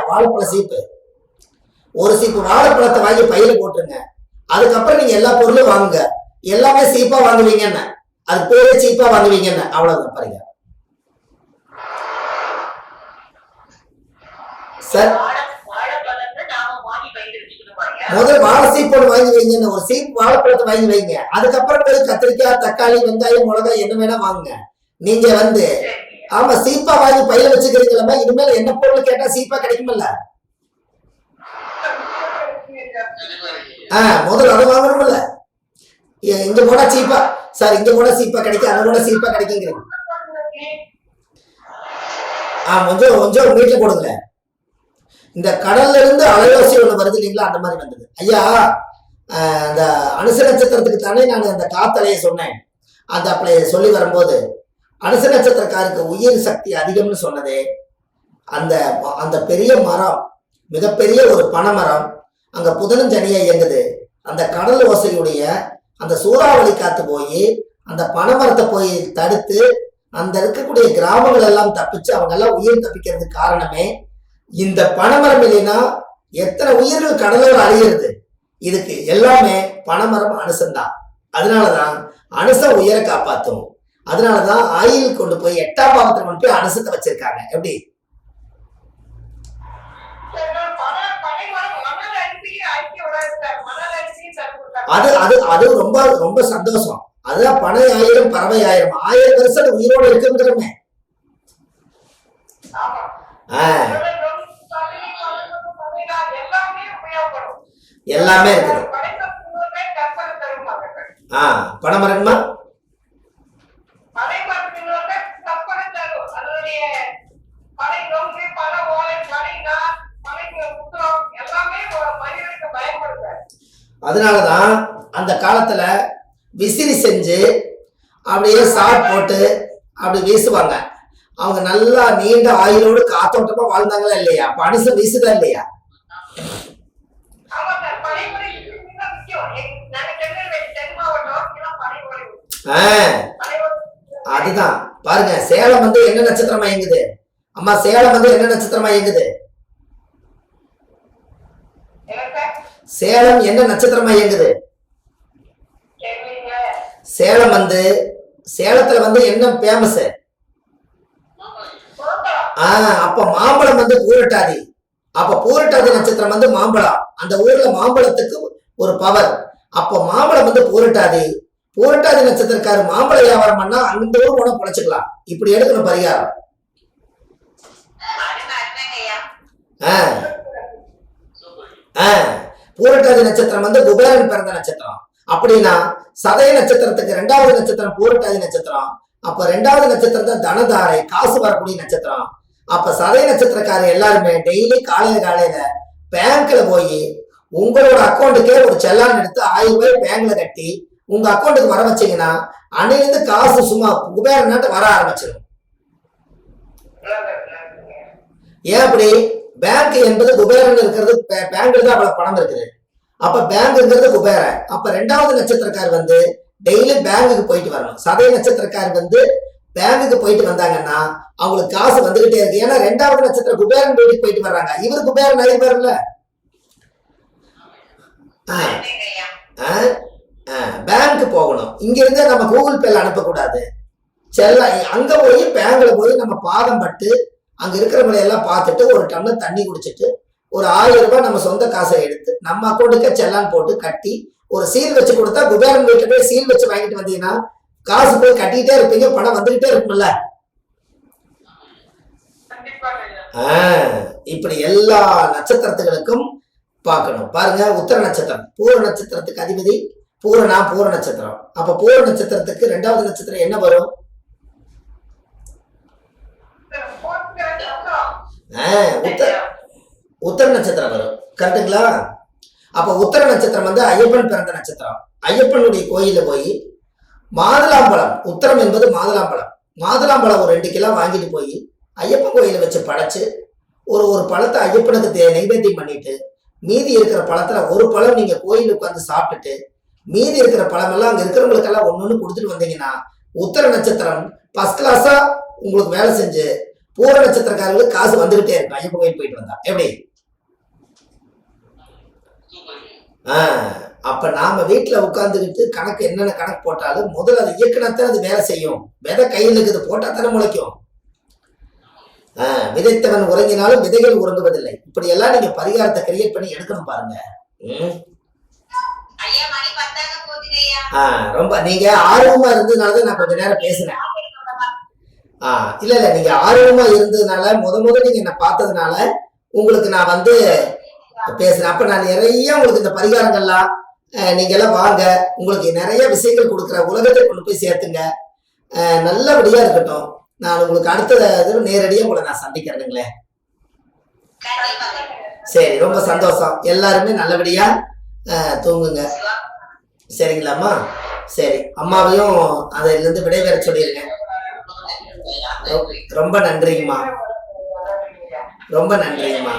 வாழைப்பழ சீப்பு, ஒரு சீப்பு வாழைப்பழத்தை வாங்கி பையில போட்டுருங்க. அதுக்கப்புறம் நீங்க எல்லா பொருளும் வாங்குங்க. எல்லாமே சீப்பா வாங்குவீங்கன்னு, அது பேரே சீப்பா வாங்குவீங்கன்னு. அவ்வளவுதான் பாருங்க சார். முதல் வாழை சீப்பு ஒன்று வாங்கி வைங்கன்னு, ஒரு சீப்பு வாழைப்பழத்தை வாங்கி வைங்க. அதுக்கப்புறம் போய் கத்திரிக்காய், தக்காளி, வெங்காயம், மிளகாய் என்ன வேணா வாங்குங்க. நீங்க ஆமா சீப்பா வாங்கி பையில வச்சுக்கிறீங்களா? இனிமேல் என்ன பொருள் கேட்டா சீப்பா கிடைக்குமில்ல. முதல்ல அதை வாங்கணும்ல. இங்க போனா சீப்பா சார், இங்க போனா சீப்பா கிடைக்கும், அங்க போனா சீப்பா கிடைக்குங்கிறீங்க. கொஞ்சம் கொஞ்சம் வீட்டுல போடுங்க. இந்த கடல்ல இருந்து அலைவாசி ஒண்ணு வருது இல்லைங்களா, அந்த மாதிரி வந்தது ஐயா. அந்த அனுச நட்சத்திரத்துக்கு தானே நான் அந்த காத்தலையை சொன்னேன். அந்த அப்படி சொல்லி வரும்போது அனுச நட்சத்திரக்காருக்கு உயிர் சக்தி அதிகம்னு சொன்னதே, அந்த அந்த பெரிய மரம், மிகப்பெரிய ஒரு பனைமரம் அங்க புதனும் சனியா இயங்குது. அந்த கடல் ஓசையுடைய அந்த சூறாவளி காத்து போய் அந்த பனைமரத்தை போய் தடுத்து அந்த இருக்கக்கூடிய கிராமங்கள் எல்லாம் தப்பிச்சு அவங்க எல்லாம் உயிர் தப்பிக்கிறதுக்கு காரணமே இந்த பனைமரம். இல்லைன்னா எத்தனை உயிர்கள் கடலோடு அழியிறது. இதுக்கு எல்லாமே பனைமரம் அனுசந்தான். அதனாலதான் அனுசம் உயிரை காப்பாற்றும். அதனாலதான் ஆயில் கொண்டு போய் 8ஆம் பாவத்தில் கொண்டு போய் அனுசத்தை வச்சிருக்காங்க. எப்படி அது அது அது ரொம்ப ரொம்ப சந்தோஷம். அதுதான் பனை ஆயிரம் பறவை ஆயிரம், 1000 வருஷம் உயிரோடு இருக்குங்கிறமே. எல்லாமே இருக்குது. பனைமரம்மா அதனாலதான் அந்த காலத்துல விசிறி செஞ்சு அப்படியே சாட் போட்டு அப்படி வீசுவாங்க. அவங்க நல்லா நீண்ட ஆயுளோடு காத்தோட்டமா வாழ்ந்தாங்களா இல்லையா? பனிசம் வீசுதா இல்லையா? அதுதான் பாருங்க. சேலம் என்ன நட்சத்திரமா இயங்குது? அம்மா சேலம் என்ன நட்சத்திரமா இயங்குது? சேலம் என்ன நட்சத்திரமா இயங்குது? சேலம் சேலத்துல என்ன பேமஸ்? அப்ப மாம்பழம் பூரட்டாதி. அப்ப பூரட்டாதி நட்சத்திரம் மாம்பழம். அந்த ஊர்ல மாம்பழத்துக்கு ஒரு பவர். அப்ப மாம்பழம் பூரட்டாதி. பூரட்டாதி நட்சத்திரக்காரு மாம்பழ வியாபாரம் பண்ணா அந்த ஊர் போன பொழைச்சுக்கலாம். இப்படி எடுக்கணும் பரிகாரம். பூரட்டாதி நட்சத்திரம் குபேரன் பிறந்த நட்சத்திரம். அப்படின்னா சதய நட்சத்திரத்துக்கு 2வது நட்சத்திரம் பூரட்டாதி நட்சத்திரம். அப்ப 2வது நட்சத்திரத்தை தனதாரை, காசு வரக்கூடிய நட்சத்திரம். அப்ப சதய நட்சத்திரக்காரர் எல்லாருமே டெய்லி காலையில பேங்க்ல போய் உங்களோட அக்கௌண்ட்டுக்கே ஒரு செல்லான் எடுத்து 1000 ரூபாய் பேங்க்ல கட்டி உங்க அக்கௌண்ட்டுக்கு வர வச்சீங்கன்னா அன்னையிலிருந்து காசு சும்மா குபேரன் நாட்டு வர ஆரம்பிச்சிடும். ஏன் அப்படி? பேங்க் என்பது குபேரன் இருக்கிறது. பேங்க்ல தான் அவ்வளவு பணம் இருக்குது. அப்ப பேங்க் இருக்கிறது குபேரன். அப்ப 2வது நட்சத்திரக்கார் டெய்லி பேங்குக்கு போயிட்டு வரணும். சதய நட்சத்திரக்கார் பேங்குக்கு போயிட்டு வந்தாங்கன்னா அவங்களுக்கு காசு வந்துகிட்டே இருக்கு. ஏன்னா 2வது நட்சத்திரம் குபேரன் வீட்டுக்கு போயிட்டு வர்றாங்க. இவர் குபேரன் நிறைய பேர்ல பேங்க் போகணும். இங்க இருந்தே நம்ம கூகுள் பேல அனுப்பக்கூடாது. செல்ல அங்க போய் பேங்க்ல போய் நம்ம பாதம் பட்டு அங்க இருக்கிறவங்களை எல்லாம் பார்த்துட்டு ஒரு டம்ளர் தண்ணி குடிச்சிட்டு ஒரு 1000 ரூபாய் நம்ம சொந்த காசை எடுத்து நம்ம அக்கௌண்ட்டுக்கே செல்லான் போட்டு கட்டி ஒரு சீல் வச்சு கொடுத்தா குபேரன் வீட்டுல போய் சீல் வச்சு வாங்கிட்டு வந்தீங்கன்னா காசு போய் கட்டிக்கிட்டே இருப்பீங்க, பணம் வந்துகிட்டே இருக்கும்ல. இப்படி எல்லா நட்சத்திரத்துகளுக்கும் பார்க்கணும். பாருங்க, உத்தர நட்சத்திரம் பூர நட்சத்திரத்துக்கு அதிபதி பூர நட்சத்திரம். அப்ப பூர நட்சத்திரத்துக்கு 2வது நட்சத்திரம் என்ன வரும்? உத்தர நட்சத்திரம் வரும். கரெக்டுங்களா? அப்ப உத்தர நட்சத்திரம் ஐயப்பன் பிறந்த நட்சத்திரம். ஐயப்பனுடைய கோயில போய் மாதுளாம்பழம், உத்தரம் என்பது மாதுளாம்பழம் ஒரு 2 கிலோ வாங்கிட்டு போய் ஐயப்பன் கோயில வச்சு படைச்சு ஒரு பழத்தை ஐயப்பனுக்கு நைவேத்தியம் பண்ணிட்டு மீதி இருக்கிற பழத்துல ஒரு பழம் நீங்க கோயிலுக்கு உட்காந்து சாப்பிட்டுட்டு மீதி இருக்கிற பழமெல்லாம் அங்க இருக்கிறவங்களுக்கெல்லாம் ஒண்ணு கொடுத்துட்டு வந்தீங்கன்னா உத்தர நட்சத்திரம் ஃபர்ஸ்ட் கிளாஸா உங்களுக்கு வேலை செஞ்சு பூர நட்சத்திரக்காரர்களுக்கு காசு வந்துகிட்டே இருக்கும் ஐயப்பன் கோயில் போயிட்டு வந்தா. எப்படி? அப்ப நாம வீட்டுல உட்கார்ந்துக்கிட்டு கணக்கு என்னென்ன கணக்கு போட்டாலும் முதல்ல அதை இயக்குனத்தான் அது வேலை செய்யும். விதை கையில் இருக்குது, போட்டா தானே முளைக்கும். விதைத்தவன் உறங்கினாலும் விதைகள் உறங்குவதில்லை. இப்படி எல்லாம் நீங்க பரிகாரத்தை கிரியேட் பண்ணி எடுக்கணும் பாருங்க. ரொம்ப நீங்க ஆர்வமா இருந்ததுனாலதான் நான் கொஞ்ச நேரம் பேசினேன். இல்ல நீங்க ஆர்வமா இருந்ததுனால முத நீங்க என்ன பார்த்ததுனால உங்களுக்கு நான் வந்து பேசுறேன். அப்ப நான் நிறைய உங்களுக்கு இந்த பரிகாரங்கள்லாம் நீங்க எல்லாம் வாங்க, உங்களுக்கு நிறைய விஷயங்கள் கொடுக்குற, உலகத்தை கொண்டு போய் சேர்த்துங்க, நல்லபடியா இருக்கட்டும். நான் உங்களுக்கு அடுத்த நேரடியாக உங்களை நான் சந்திக்கிறேனுங்களே. சரி, ரொம்ப சந்தோஷம். எல்லாருமே நல்லபடியா தூங்குங்க. சரிங்களாம்மா? சரி, அம்மாவையும் அதுல இருந்து விடைபெற சொல்லிருங்க. ரொம்ப நன்றிங்கம்மா, ரொம்ப நன்றிங்கம்மா.